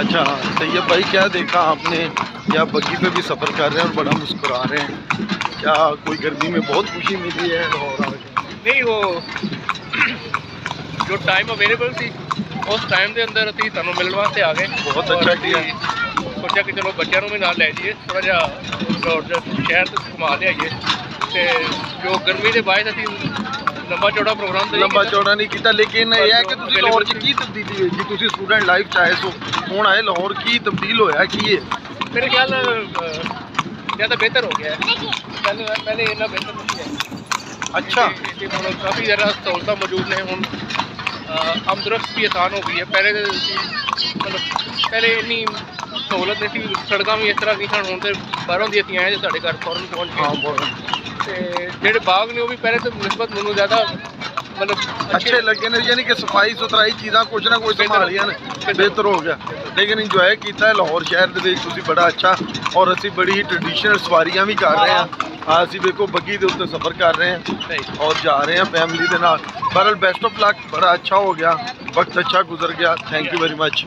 अच्छा तैयब भाई, क्या देखा आपने? या बग्गी पे भी सफ़र कर रहे हैं और बड़ा मुस्कुरा रहे हैं, क्या कोई गर्मी में बहुत खुशी मिली है लाहौर आके? नहीं, वो जो टाइम अवेलेबल सी उस टाइम के अंदर असीं तुहानूं मिलण वास्ते आ गए। बहुत अच्छा किया। सोचा कि चलो बच्चों भी नाल लै जाइए, थोड़ा जिहा शहर घुमा लियाइए। ते जो गर्मी के बायस असीं लंबा चौड़ा प्रोग्राम लंबा चौड़ा नहीं किया, लेकिन यह है कि तुसीं लाहौर च की तब्दीली हुई जी? तुसीं स्टूडेंट लाइफ च आए सो, हुण आए लाहौर, की तब्दील होया की है? मेरे ख्याल ज़्यादा बेहतर हो गया है, पहले इतना बेहतर नहीं है। अच्छा, काफ़ी ज़्यादा सहूलत मौजूद ने। हुण आमदरफ्त भी आसान हो गई है। पहले मतलब पहले इन्नी सहूलत नहीं थी, सड़क भी इस तरह नहीं सन। हुण तो बाहरों दी असीं आए साढ़े घर फौरन पहुँच गए। जेडे बाग ने वो भी पहले तो निस्बत मैनूं ज़्यादा मतलब अच्छे लगे ने, यानी कि सफाई सुथराई चीज़ां कुछ ना कुछ संभालियां ने, बेहतर हो गया। लेकिन इंजॉय किया लाहौर शहर दे विच तुसीं बड़ा अच्छा, और असीं बड़ी ही ट्रेडिशनल सवारियां भी कर रहे हैं। असीं देखो बग्गी दे उत्ते सफ़र कर रहे हैं और जा रहे हैं फैमिली के नाल। बहरहाल बेस्ट ऑफ लक, बड़ा अच्छा हो गया, वक्त अच्छा गुजर गया। Thank you very much.